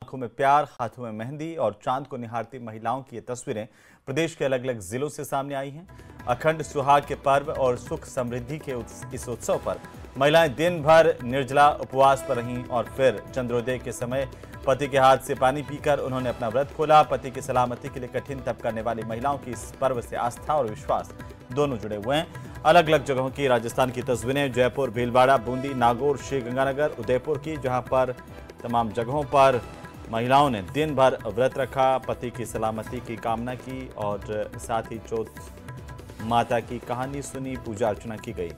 आंखों में प्यार, हाथों में मेहंदी और चांद को निहारती महिलाओं की ये तस्वीरें प्रदेश के अलग अलग जिलों से सामने आई हैं। अखंड सुहाग के पर्व और सुख समृद्धि के इस उत्सव पर महिलाएं दिन भर निर्जला उपवास पर रहीं और फिर चंद्रोदय के समय पति के हाथ से पानी पीकर उन्होंने अपना व्रत खोला। पति की सलामती के लिए कठिन तप करने वाली महिलाओं की इस पर्व से आस्था और विश्वास दोनों जुड़े हुए हैं। अलग अलग जगहों की राजस्थान की तस्वीरें, जयपुर, भीलवाड़ा, बूंदी, नागौर, श्रीगंगानगर, उदयपुर की, जहां पर तमाम जगहों पर महिलाओं ने दिन भर व्रत रखा, पति की सलामती की कामना की और साथ ही चौथ माता की कहानी सुनी, पूजा अर्चना की गई।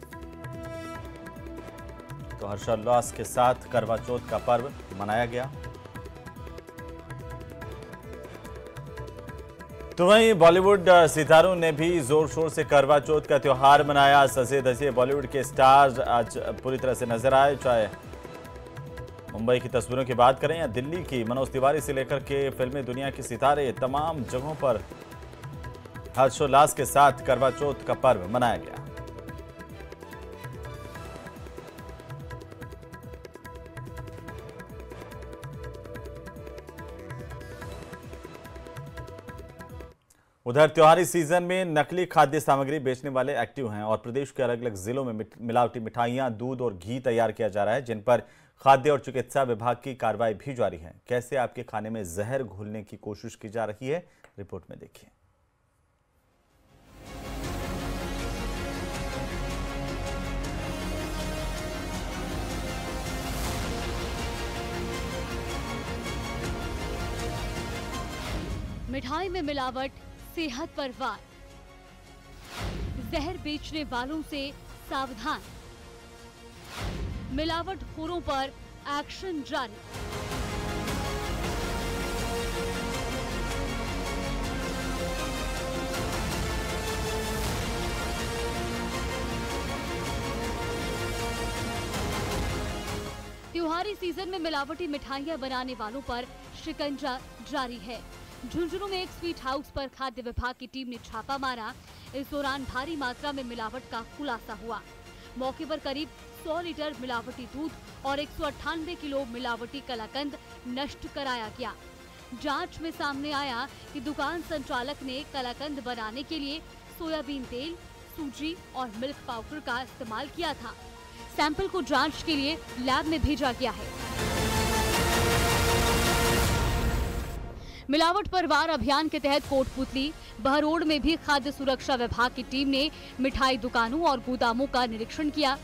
तो हर्षोल्लास के साथ करवा चौथ का पर्व मनाया गया। तो वहीं बॉलीवुड सितारों ने भी जोर शोर से करवा चौथ का त्योहार मनाया। सजे धजे बॉलीवुड के स्टार्स आज पूरी तरह से नजर आए, चाहे मुंबई की तस्वीरों की बात करें या दिल्ली की। मनोज तिवारी से लेकर के फिल्मी दुनिया के सितारे, तमाम जगहों पर हर्षोल्लास के साथ करवा चौथ का पर्व मनाया गया। उधर त्योहारी सीजन में नकली खाद्य सामग्री बेचने वाले एक्टिव हैं और प्रदेश के अलग अलग जिलों में मिलावटी मिठाइयां, दूध और घी तैयार किया जा रहा है, जिन पर खाद्य और चिकित्सा विभाग की कार्रवाई भी जारी है। कैसे आपके खाने में जहर घोलने की कोशिश की जा रही है, रिपोर्ट में देखिए। मिठाई में मिलावट, सेहत पर वार, जहर बेचने वालों से सावधान, मिलावटखोरों पर एक्शन जारी। त्योहारी सीजन में मिलावटी मिठाइयां बनाने वालों पर शिकंजा जारी है। झुंझुनू में एक स्वीट हाउस पर खाद्य विभाग की टीम ने छापा मारा। इस दौरान भारी मात्रा में मिलावट का खुलासा हुआ। मौके पर करीब 100 लीटर मिलावटी दूध और 198 किलो मिलावटी कलाकंद नष्ट कराया गया। जांच में सामने आया कि दुकान संचालक ने कलाकंद बनाने के लिए सोयाबीन तेल, सूजी और मिल्क पाउडर का इस्तेमाल किया था। सैंपल को जांच के लिए लैब में भेजा गया है। मिलावट पर वार अभियान के तहत कोटपुतली, बहरोड में भी खाद्य सुरक्षा विभाग की टीम ने मिठाई दुकानों और गोदामों का निरीक्षण किया।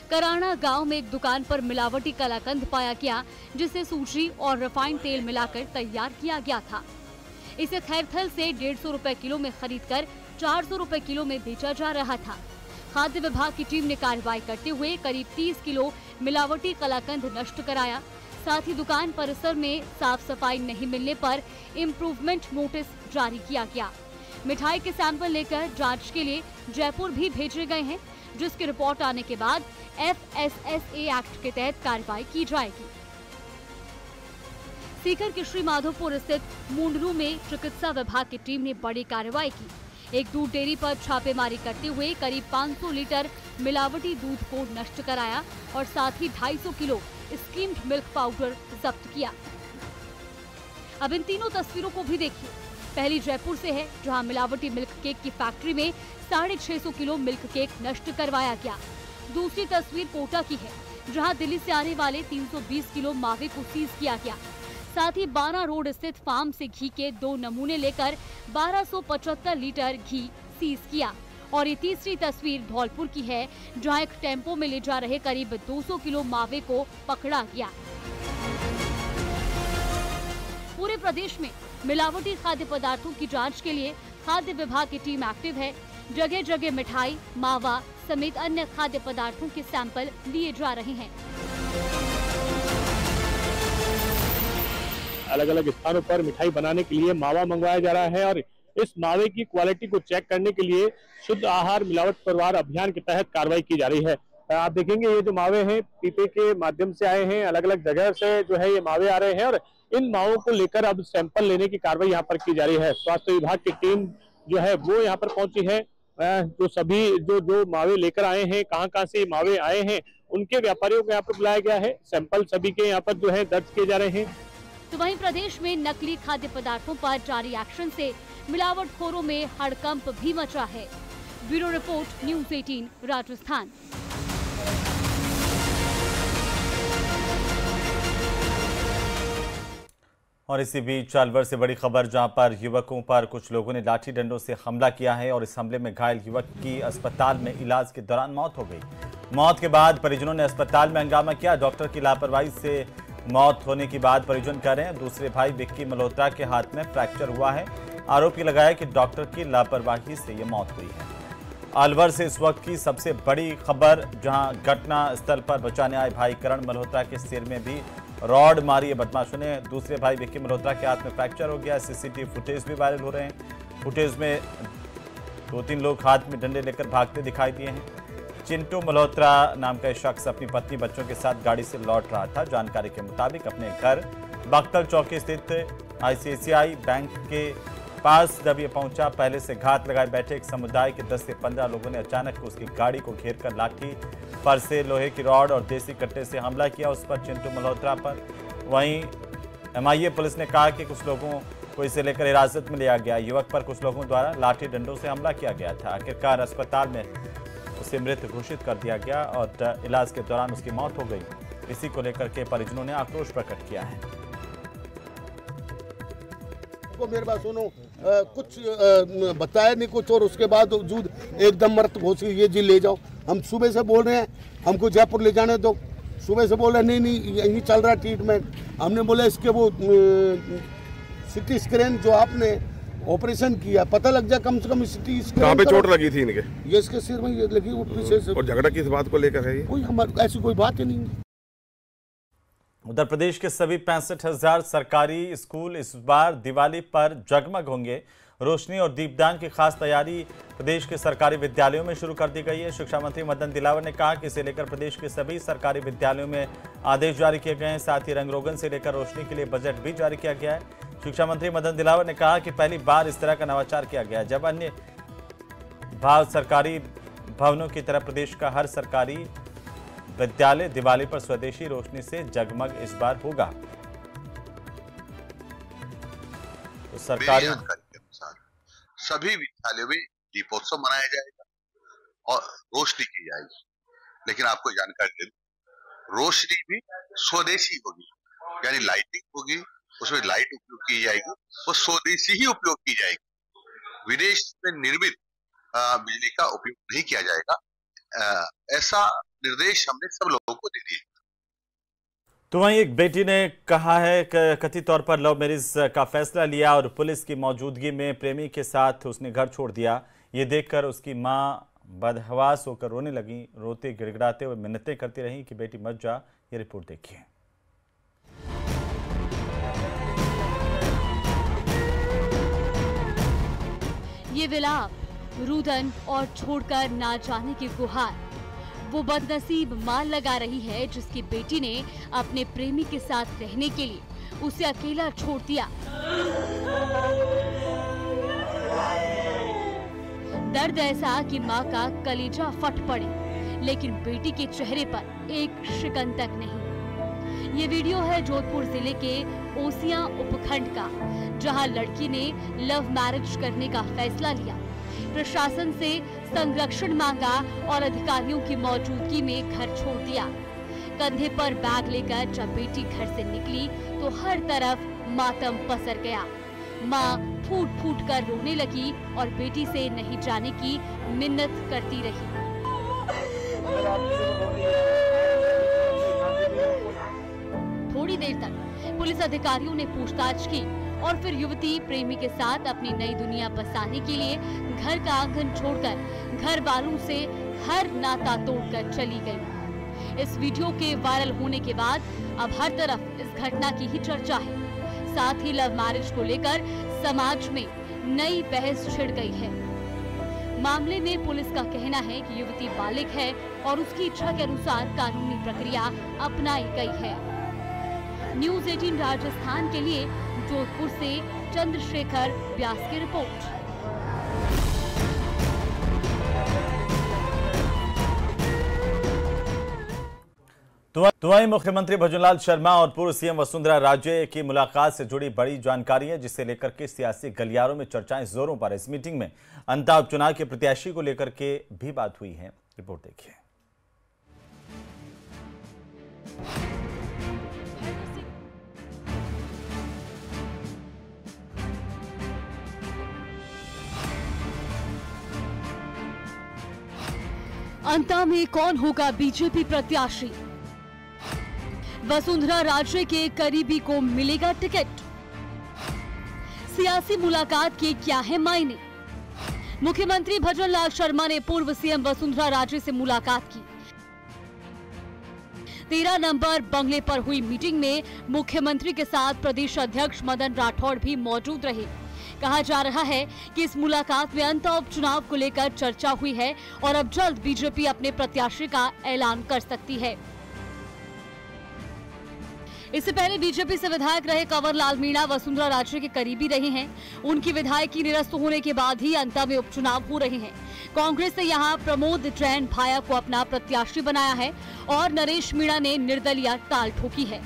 कराना गांव में एक दुकान पर मिलावटी कलाकंद पाया गया, जिसे सूजी और रिफाइंड तेल मिलाकर तैयार किया गया था। इसे खैरथल से 150 रुपए किलो में खरीदकर 400 रुपए किलो में बेचा जा रहा था। खाद्य विभाग की टीम ने कार्रवाई करते हुए करीब 30 किलो मिलावटी कलाकंद नष्ट कराया। साथ ही दुकान परिसर में साफ सफाई नहीं मिलने पर इम्प्रूवमेंट नोटिस जारी किया गया। मिठाई के सैंपल लेकर जांच के लिए जयपुर भी भेजे गए हैं, जिसकी रिपोर्ट आने के बाद FSSA एक्ट के तहत कार्रवाई की जाएगी। सीकर के श्री माधोपुर स्थित मुंडरू में चिकित्सा विभाग की टीम ने बड़ी कार्रवाई की। एक दूध डेयरी पर छापेमारी करते हुए करीब 500 लीटर मिलावटी दूध को नष्ट कराया और साथ ही 250 किलो स्कीम्ड मिल्क पाउडर जब्त किया। अब इन तीनों तस्वीरों को भी देखिए। पहली जयपुर से है, जहां मिलावटी मिल्क केक की फैक्ट्री में 650 किलो मिल्क केक नष्ट करवाया गया। दूसरी तस्वीर कोटा की है, जहां दिल्ली से आने वाले 320 किलो मावे को सीज किया गया। साथ ही 12 रोड स्थित फार्म से घी के 2 नमूने लेकर 1275 लीटर घी सीज किया। और ये तीसरी तस्वीर धौलपुर की है, जहां एक टेम्पो में ले जा रहे करीब 200 किलो मावे को पकड़ा गया। पूरे प्रदेश में मिलावटी खाद्य पदार्थों की जांच के लिए खाद्य विभाग की टीम एक्टिव है। जगह जगह मिठाई, मावा समेत अन्य खाद्य पदार्थों के सैंपल लिए जा रहे हैं। अलग अलग स्थानों पर मिठाई बनाने के लिए मावा मंगवाया जा रहा है और इस मावे की क्वालिटी को चेक करने के लिए शुद्ध आहार मिलावट परवार अभियान के तहत कार्रवाई की जा रही है। आप देखेंगे ये जो मावे हैं पीपे के माध्यम से आए हैं, अलग अलग जगह से जो है ये मावे आ रहे हैं और इन मावों को लेकर अब सैंपल लेने की कार्रवाई यहाँ पर की जा रही है। स्वास्थ्य विभाग की टीम जो है वो यहाँ पर पहुंची है। जो सभी जो मावे लेकर आए हैं, कहाँ से मावे आए हैं, उनके व्यापारियों को यहाँ पर बुलाया गया है। सैंपल सभी के यहाँ पर जो है दर्ज किए जा रहे हैं। तो वहीं प्रदेश में नकली खाद्य पदार्थों पर जारी एक्शन से मिलावटखोरों में हड़कंप भी मचा है। Bureau report, news 18 Rajasthan. और इसी बीच अलवर से बड़ी खबर, जहां पर युवकों पर कुछ लोगों ने लाठी डंडों से हमला किया है और इस हमले में घायल युवक की अस्पताल में इलाज के दौरान मौत हो गई। मौत के बाद परिजनों ने अस्पताल में हंगामा किया। डॉक्टर की लापरवाही से मौत होने की बात परिजन कह रहे हैं। दूसरे भाई विक्की मल्होत्रा के हाथ में फ्रैक्चर हुआ है। आरोप ये लगाया कि डॉक्टर की लापरवाही से ये मौत हुई है। अलवर से इस वक्त की सबसे बड़ी खबर, जहां घटना स्थल पर बचाने आए भाई करण मल्होत्रा के सिर में भी रॉड मारी है बदमाशों ने। दूसरे भाई विक्की मल्होत्रा के हाथ में फ्रैक्चर हो गया। सीसीटीवी फुटेज भी वायरल हो रहे हैं। फुटेज में 2-3 लोग हाथ में डंडे लेकर भागते दिखाई दिए हैं। चिंटू मल्होत्रा नाम का शख्स अपनी पत्नी बच्चों के साथ गाड़ी से लौट रहा था। जानकारी के मुताबिक अपने घर बख्तल चौकी स्थित ICICI बैंक के पास जब ये पहुंचा, पहले से घात लगाए बैठे एक समुदाय के 10 से 15 लोगों ने अचानक उसकी गाड़ी को घेरकर लाठी पर से लोहे की रॉड और देसी कट्टे से हमला किया उस पर, चिंटू मल्होत्रा पर। वहीं MIA पुलिस ने कहा कि कुछ लोगों को इसे लेकर हिरासत में लिया गया। युवक पर कुछ लोगों द्वारा लाठी डंडों से हमला किया गया था। आखिरकार अस्पताल में उसे मृत घोषित कर दिया गया और इलाज के दौरान उसकी मौत हो गई। इसी को लेकर के परिजनों ने आक्रोश प्रकट किया है। मेरे पास सुनो, कुछ बताया नहीं कुछ, और उसके बाद एकदम मृत घोषित, ये जी ले जाओ। हम सुबह से बोल रहे हैं हमको जयपुर ले जाने दो, सुबह से बोल रहे हैं नहीं यहीं चल रहा ट्रीटमेंट। हमने बोला इसके वो CT स्कैन जो आपने ऑपरेशन किया पता लग जाए कम से कम। CT स्कैन कहाँ पे चोट लगी थी इनके? ये इसके सिर में ये लगी, वो पीछे से। और झगड़ा किस बात को लेकर है? कोई हमारी ऐसी कोई बात ही नहीं है। उत्तर प्रदेश के सभी 65,000 सरकारी स्कूल इस बार दिवाली पर जगमग होंगे। रोशनी और दीपदान की खास तैयारी प्रदेश के सरकारी विद्यालयों में शुरू कर दी गई है। शिक्षा मंत्री मदन दिलावर ने कहा कि इसे लेकर प्रदेश के सभी सरकारी विद्यालयों में आदेश जारी किए गए हैं। साथ ही रंग रोगन से लेकर रोशनी के लिए बजट भी जारी किया गया है। शिक्षा मंत्री मदन दिलावर ने कहा कि पहली बार इस तरह का नवाचार किया गया, जब अन्य सरकारी भवनों की तरह प्रदेश का हर सरकारी विद्यालय दिवाली पर स्वदेशी रोशनी से जगमग इस बार होगा। तो सरकारी जानकारी के अनुसार सभी विद्यालयों में दीपोत्सव मनाया जाएगा और रोशनी की जाएगी। लेकिन आपको जानकारी दे दूं, रोशनी भी स्वदेशी होगी, यानी लाइटिंग होगी, उसमें लाइट उपयोग की जाएगी, वो स्वदेशी ही उपयोग की जाएगी। विदेश में निर्मित बिजली का उपयोग नहीं किया जाएगा। ऐसा निर्देश हमने सब लोगों को दे दिए। तो वहीं एक बेटी ने कहा है कि कथित तौर पर लव मैरिज का फैसला लिया और पुलिस की मौजूदगी में प्रेमी के साथ उसने घर छोड़ दिया। ये देखकर उसकी मां बदहवास होकर रोने लगी। रोते गिड़गिड़ाते हुए मिन्नतें करती रहीं कि बेटी मत जा। ये रिपोर्ट देखिए। ये विलाप, रुदन और छोड़कर ना जाने की गुहार, वो बदनसीब मां लगा रही है जिसकी बेटी ने अपने प्रेमी के साथ रहने के लिए उसे अकेला छोड़ दिया। दर्द ऐसा कि मां का कलेजा फट पड़े, लेकिन बेटी के चेहरे पर एक शिकन तक नहीं। ये वीडियो है जोधपुर जिले के ओसियां उपखंड का, जहां लड़की ने लव मैरिज करने का फैसला लिया, प्रशासन से संरक्षण मांगा और अधिकारियों की मौजूदगी में घर छोड़ दिया। कंधे पर बैग लेकर जब बेटी घर से निकली तो हर तरफ मातम पसर गया। मां फूट फूट कर रोने लगी और बेटी से नहीं जाने की मिन्नत करती रही। थोड़ी देर तक पुलिस अधिकारियों ने पूछताछ की और फिर युवती प्रेमी के साथ अपनी नई दुनिया बसाने के लिए घर का आंगन छोड़कर घर वालों से हर नाता तोड़कर चली गई। इस वीडियो के वायरल होने के बाद अब हर तरफ इस घटना की ही चर्चा है। साथ ही लव मैरिज को लेकर समाज में नई बहस छिड़ गई है। मामले में पुलिस का कहना है कि युवती बालिग है और उसकी इच्छा के अनुसार कानूनी प्रक्रिया अपनाई गई है। न्यूज़ 18 राजस्थान के लिए जोधपुर से चंद्रशेखर व्यास की रिपोर्ट। तो वहीं मुख्यमंत्री भजनलाल शर्मा और पूर्व सीएम वसुंधरा राजे की मुलाकात से जुड़ी बड़ी जानकारी है, जिसे लेकर के सियासी गलियारों में चर्चाएं जोरों पर। इस मीटिंग में अंता उपचुनाव के प्रत्याशी को लेकर के भी बात हुई है। रिपोर्ट देखिए। अंता में कौन होगा बीजेपी प्रत्याशी? वसुंधरा राजे के करीबी को मिलेगा टिकट? सियासी मुलाकात के क्या है मायने? मुख्यमंत्री भजनलाल शर्मा ने पूर्व सीएम वसुंधरा राजे से मुलाकात की। 13 नंबर बंगले पर हुई मीटिंग में मुख्यमंत्री के साथ प्रदेश अध्यक्ष मदन राठौड़ भी मौजूद रहे। कहा जा रहा है कि इस मुलाकात में अंतर उपचुनाव को लेकर चर्चा हुई है और अब जल्द बीजेपी अपने प्रत्याशी का ऐलान कर सकती है। इससे पहले बीजेपी से विधायक रहे कंवरलाल मीणा वसुंधरा राजे के करीबी रहे हैं। उनकी विधायकी निरस्त होने के बाद ही अंतर में उपचुनाव हो रहे हैं। कांग्रेस ने यहां प्रमोद जैन भाया को अपना प्रत्याशी बनाया है और नरेश मीणा ने निर्दलीय ताल ठोकी है।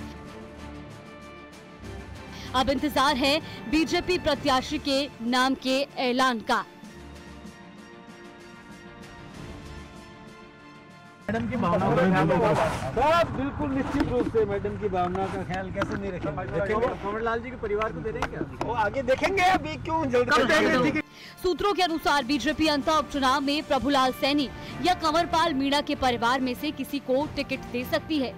अब इंतजार है बीजेपी प्रत्याशी के नाम के ऐलान का। मैडम की भावना का ख्याल होगा। बिल्कुल निश्चित रूप से मैडम की भावना का ख्याल कैसे नहीं रखेंगे? कंवरलाल जी के परिवार को दे रहे हैं क्या? वो आगे देखेंगे, अभी क्यों जल्दी। सूत्रों के अनुसार बीजेपी अंतर उपचुनाव में प्रभुलाल सैनी या कंवरपाल मीणा के परिवार में से किसी को टिकट दे सकती है।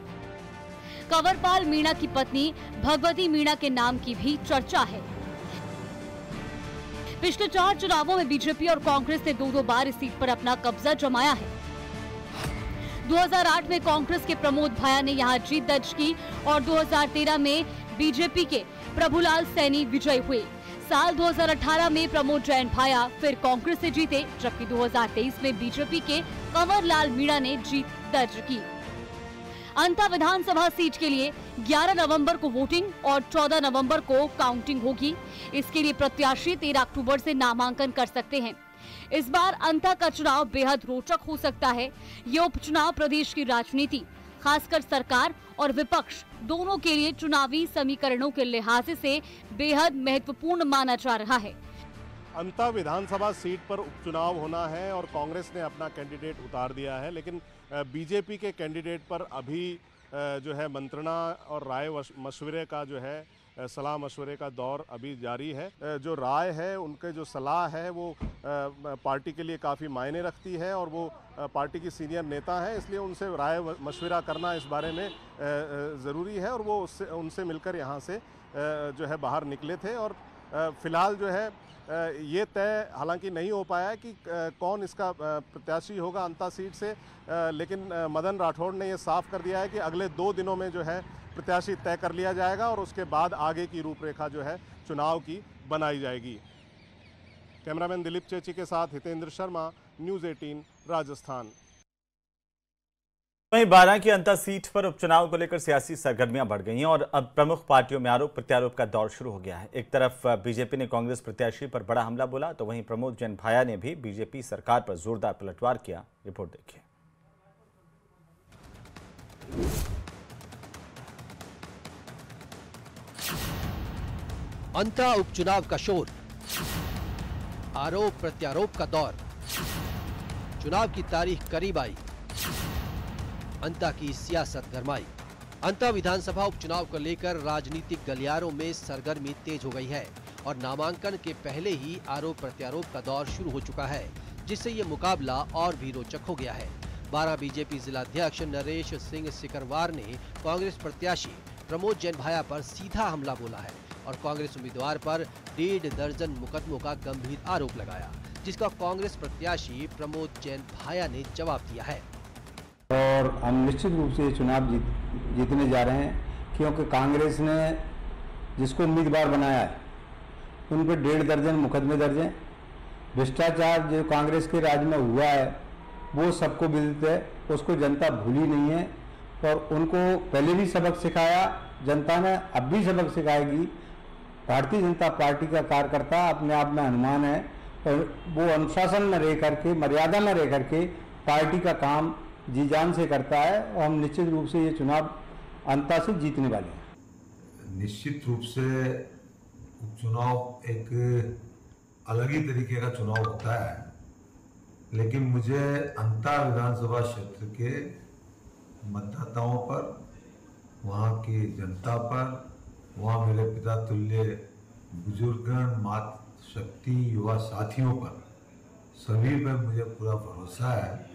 कंवरपाल मीणा की पत्नी भगवती मीणा के नाम की भी चर्चा है। पिछले 4 चुनावों में बीजेपी और कांग्रेस ने 2-2 बार इस सीट पर अपना कब्जा जमाया है। 2008 में कांग्रेस के प्रमोद भाया ने यहां जीत दर्ज की और 2013 में बीजेपी के प्रभुलाल सैनी विजयी हुए। साल 2018 में प्रमोद जैन भाया फिर कांग्रेस से जीते, जबकि 2023 में बीजेपी के कंवरलाल मीणा ने जीत दर्ज की। अंतर विधानसभा सीट के लिए 11 नवंबर को वोटिंग और 14 नवंबर को काउंटिंग होगी। इसके लिए प्रत्याशी 13 अक्टूबर से नामांकन कर सकते हैं। इस बार अंतर का चुनाव बेहद रोचक हो सकता है। ये उपचुनाव प्रदेश की राजनीति, खासकर सरकार और विपक्ष दोनों के लिए चुनावी समीकरणों के लिहाज से बेहद महत्वपूर्ण माना जा रहा है। अंतर विधानसभा सीट पर उपचुनाव होना है और कांग्रेस ने अपना कैंडिडेट उतार दिया है, लेकिन बीजेपी के कैंडिडेट पर अभी जो है मंत्रणा और राय मशवरे का जो है सलाह मशवरे का दौर अभी जारी है। जो राय है, उनके जो सलाह है वो पार्टी के लिए काफ़ी मायने रखती है और वो पार्टी की सीनियर नेता है, इसलिए उनसे राय मशवरा करना इस बारे में ज़रूरी है और वो उनसे मिलकर यहाँ से जो है बाहर निकले थे। और फिलहाल जो है ये तय हालांकि नहीं हो पाया है कि कौन इसका प्रत्याशी होगा अंतर सीट से, लेकिन मदन राठौड़ ने ये साफ कर दिया है कि अगले 2 दिनों में जो है प्रत्याशी तय कर लिया जाएगा और उसके बाद आगे की रूपरेखा जो है चुनाव की बनाई जाएगी। कैमरामैन दिलीप चेची के साथ हितेंद्र शर्मा, न्यूज़ 18 राजस्थान। वहीं 12 की अंतर सीट पर उपचुनाव को लेकर सियासी सरगर्मियां बढ़ गई हैं और अब प्रमुख पार्टियों में आरोप प्रत्यारोप का दौर शुरू हो गया है। एक तरफ बीजेपी ने कांग्रेस प्रत्याशी पर बड़ा हमला बोला, तो वहीं प्रमोद जैन भाया ने भी बीजेपी सरकार पर जोरदार पलटवार किया। रिपोर्ट देखिए। अंतर उपचुनाव का शोर, आरोप प्रत्यारोप का दौर, चुनाव की तारीख करीब आई, अंतर की सियासत गरमाई। अंतर विधानसभा उपचुनाव को लेकर राजनीतिक गलियारों में सरगर्मी तेज हो गई है और नामांकन के पहले ही आरोप प्रत्यारोप का दौर शुरू हो चुका है, जिससे ये मुकाबला और भी रोचक हो गया है। 12 बीजेपी जिलाध्यक्ष नरेश सिंह सिकरवार ने कांग्रेस प्रत्याशी प्रमोद जैन भाया पर सीधा हमला बोला है और कांग्रेस उम्मीदवार पर 1.5 दर्जन मुकदमों का गंभीर आरोप लगाया, जिसका कांग्रेस प्रत्याशी प्रमोद जैन भाया ने जवाब दिया है। और हम निश्चित रूप से चुनाव जीतने जा रहे हैं, क्योंकि कांग्रेस ने जिसको उम्मीदवार बनाया है उन पर 1.5 दर्जन मुकदमे दर्ज हैं। भ्रष्टाचार जो कांग्रेस के राज में हुआ है वो सबको विदित है, उसको जनता भूली नहीं है और उनको पहले भी सबक सिखाया, जनता ने अब भी सबक सिखाएगी। भारतीय जनता पार्टी का कार्यकर्ता अपने आप में हनुमान है और वो अनुशासन में रह करके, मर्यादा में रह करके पार्टी का काम जी जान से करता है और हम निश्चित रूप से ये चुनाव अंता से जीतने वाले हैं। निश्चित रूप से उपचुनाव एक अलग ही तरीके का चुनाव होता है, लेकिन मुझे अंता विधानसभा क्षेत्र के मतदाताओं पर, वहाँ की जनता पर, वहाँ मेरे पिता तुल्य बुजुर्गन, मातृशक्ति, युवा साथियों पर, सभी पर मुझे पूरा भरोसा है।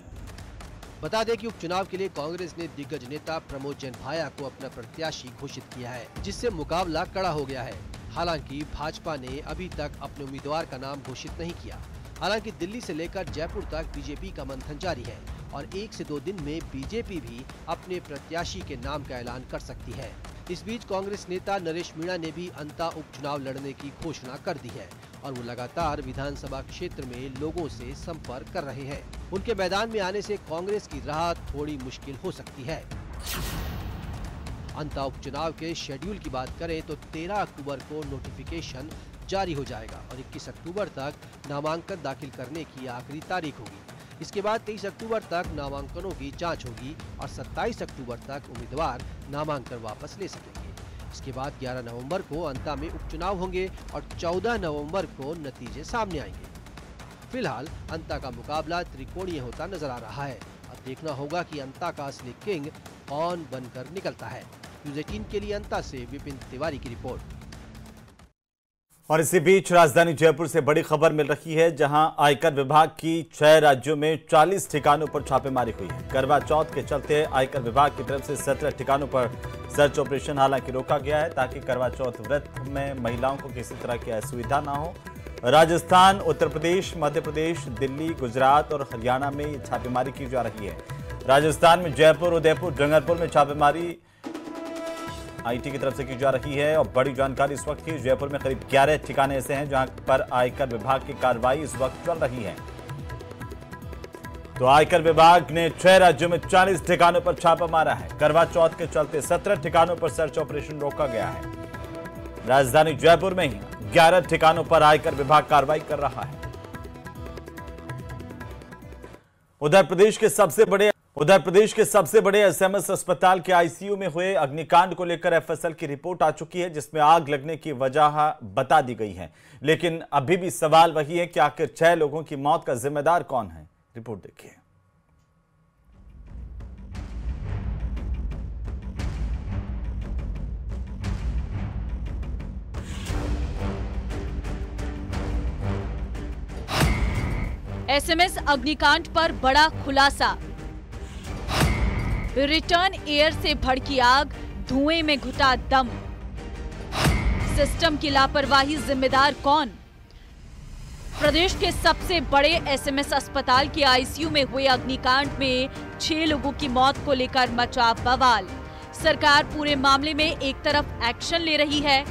बता दें कि उपचुनाव के लिए कांग्रेस ने दिग्गज नेता प्रमोद जैन भाया को अपना प्रत्याशी घोषित किया है, जिससे मुकाबला कड़ा हो गया है। हालांकि भाजपा ने अभी तक अपने उम्मीदवार का नाम घोषित नहीं किया। हालांकि दिल्ली से लेकर जयपुर तक बीजेपी का मंथन जारी है और 1 से 2 दिन में बीजेपी भी अपने प्रत्याशी के नाम का ऐलान कर सकती है। इस बीच कांग्रेस नेता नरेश मीणा ने भी अंता उपचुनाव लड़ने की घोषणा कर दी है और वो लगातार विधानसभा क्षेत्र में लोगों से संपर्क कर रहे हैं। उनके मैदान में आने से कांग्रेस की राह थोड़ी मुश्किल हो सकती है। अंता उपचुनाव के शेड्यूल की बात करें तो 13 अक्टूबर को नोटिफिकेशन जारी हो जाएगा और 21 अक्टूबर तक नामांकन दाखिल करने की आखिरी तारीख होगी। इसके बाद 23 अक्टूबर तक नामांकनों की जांच होगी और 27 अक्टूबर तक उम्मीदवार नामांकन वापस ले सकेंगे। इसके बाद 11 नवंबर को अंता में उपचुनाव होंगे और 14 नवंबर को नतीजे सामने आएंगे। फिलहाल अंता का मुकाबला त्रिकोणीय होता नजर आ रहा है। अब देखना होगा कि अंता का असली किंग कौन बनकर निकलता है। न्यूज़ 18 के लिए अंता से विपिन तिवारी की रिपोर्ट। और इसी बीच राजधानी जयपुर से बड़ी खबर मिल रही है, जहां आयकर विभाग की 6 राज्यों में 40 ठिकानों पर छापेमारी हुई है। करवा चौथ के चलते आयकर विभाग की तरफ से 17 ठिकानों पर सर्च ऑपरेशन हालांकि रोका गया है, ताकि करवा चौथ व्रत में महिलाओं को किसी तरह की असुविधा ना हो। राजस्थान, उत्तर प्रदेश, मध्य प्रदेश, दिल्ली, गुजरात और हरियाणा में ये छापेमारी की जा रही है। राजस्थान में जयपुर, उदयपुर, डूंगरपुर में छापेमारी आईटी की तरफ से की जा रही है। और बड़ी जानकारी इस वक्त की, जयपुर में करीब 11 ठिकाने ऐसे हैं जहां पर आयकर विभाग की कार्रवाई इस वक्त चल रही है। तो आयकर विभाग ने 6 राज्यों में 40 ठिकानों पर छापा मारा है। करवा चौथ के चलते 17 ठिकानों पर सर्च ऑपरेशन रोका गया है। राजधानी जयपुर में ही 11 ठिकानों पर आयकर विभाग कार्रवाई कर रहा है। उधर प्रदेश के सबसे बड़े एसएमएस अस्पताल के आईसीयू में हुए अग्निकांड को लेकर एफएसएल की रिपोर्ट आ चुकी है, जिसमें आग लगने की वजह बता दी गई है। लेकिन अभी भी सवाल वही है कि आखिर 6 लोगों की मौत का जिम्मेदार कौन है। रिपोर्ट देखिए। एसएमएस अग्निकांड पर बड़ा खुलासा। रिटर्न एयर से भड़की आग, धुएं में घुटा दम। सिस्टम की लापरवाही जिम्मेदार कौन? प्रदेश के सबसे बड़े एसएमएस अस्पताल के आईसीयू में हुए अग्निकांड में 6 लोगों की मौत को लेकर मचा बवाल। सरकार पूरे मामले में एक तरफ एक्शन ले रही है।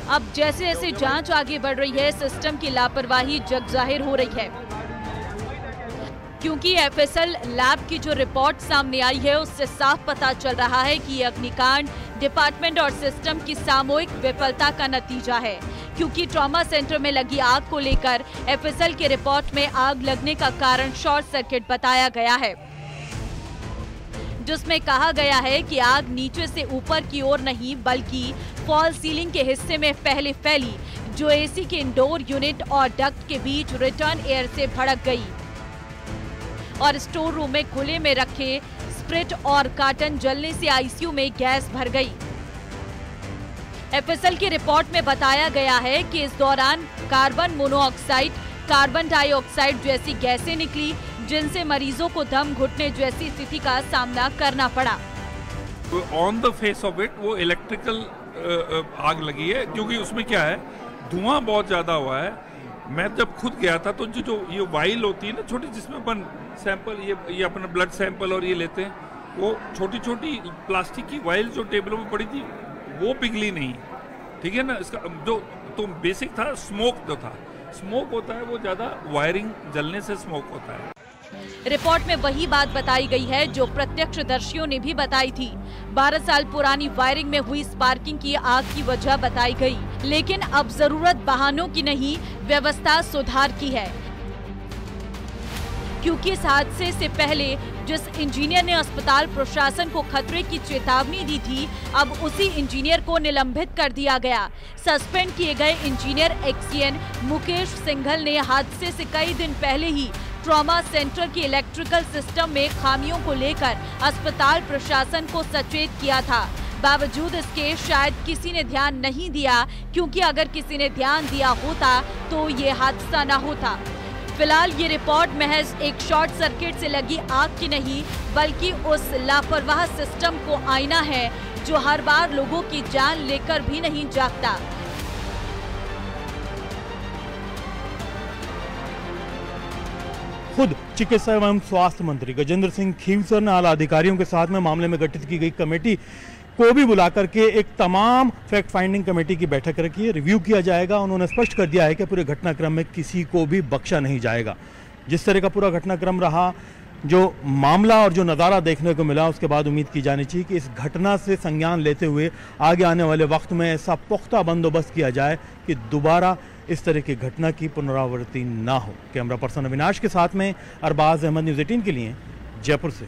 अब जैसे जैसे जांच आगे बढ़ रही है, सिस्टम की लापरवाही जग जाहिर हो रही है, क्योंकि एफएसएल लैब की जो रिपोर्ट सामने आई है उससे साफ पता चल रहा है कि ये अग्निकांड डिपार्टमेंट और सिस्टम की सामूहिक विफलता का नतीजा है। क्योंकि ट्रॉमा सेंटर में लगी आग को लेकर एफएसएल के रिपोर्ट में आग लगने का कारण शॉर्ट सर्किट बताया गया है, जिसमें कहा गया है कि आग नीचे से ऊपर की ओर नहीं बल्कि फॉल सीलिंग के हिस्से में पहले फैली, जो एसी के इंडोर यूनिट और डक्ट के बीच रिटर्न एयर से भड़क गई और स्टोर रूम में खुले में रखे स्प्रिट और कार्टन जलने से आईसीयू में गैस भर गई। एफएसएल की रिपोर्ट में बताया गया है कि इस दौरान कार्बन मोनोऑक्साइड, कार्बन डाइऑक्साइड जैसी गैसें निकली, जिनसे मरीजों को दम घुटने जैसी स्थिति का सामना करना पड़ा। On the face of it वो इलेक्ट्रिकल आग लगी है, क्योंकि उसमें क्या है, धुआं बहुत ज्यादा हुआ है। मैं जब खुद गया था तो जो ये वाइल होती है ना छोटी, जिसमें अपन सैंपल ये अपना ब्लड सैंपल और ये लेते हैं, वो छोटी छोटी प्लास्टिक की वाइल जो टेबलों में पड़ी थी वो पिघली नहीं, ठीक है ना। इसका जो तो बेसिक था, स्मोक जो था, स्मोक होता है वो ज्यादा वायरिंग जलने से स्मोक होता है। रिपोर्ट में वही बात बताई गई है जो प्रत्यक्षदर्शियों ने भी बताई थी। 12 साल पुरानी वायरिंग में हुई स्पार्किंग की आग की वजह बताई गई, लेकिन अब जरूरत बहानों की नहीं, व्यवस्था सुधार की है, क्योंकि इस हादसे से पहले जिस इंजीनियर ने अस्पताल प्रशासन को खतरे की चेतावनी दी थी, अब उसी इंजीनियर को निलंबित कर दिया गया। सस्पेंड किए गए इंजीनियर एक्सीएन मुकेश सिंघल ने हादसे से कई दिन पहले ही ट्रॉमा सेंटर की इलेक्ट्रिकल सिस्टम में खामियों को लेकर अस्पताल प्रशासन को सचेत किया था। बावजूद इसके शायद किसी ने ध्यान नहीं दिया, क्योंकि अगर किसी ने ध्यान दिया होता तो ये हादसा न होता। फिलहाल ये रिपोर्ट महज एक शॉर्ट सर्किट से लगी आग की नहीं, बल्कि उस लापरवाह सिस्टम को आईना है जो हर बार लोगों की जान लेकर भी नहीं जागता। खुद चिकित्सा एवं स्वास्थ्य मंत्री गजेंद्र सिंह खीवसर ने आला अधिकारियों के साथ में मामले में गठित की गई कमेटी को भी बुला करके एक तमाम फैक्ट फाइंडिंग कमेटी की बैठक रखी है। रिव्यू किया जाएगा। उन्होंने स्पष्ट कर दिया है कि पूरे घटनाक्रम में किसी को भी बख्शा नहीं जाएगा। जिस तरह का पूरा घटनाक्रम रहा, जो मामला और जो नज़ारा देखने को मिला, उसके बाद उम्मीद की जानी चाहिए कि इस घटना से संज्ञान लेते हुए आगे आने वाले वक्त में ऐसा पुख्ता बंदोबस्त किया जाए कि दोबारा इस तरह की घटना की पुनरावृत्ति ना हो। कैमरा पर्सन अविनाश के साथ में अरबाज अहमद, न्यूज़ 18 के लिए जयपुर से।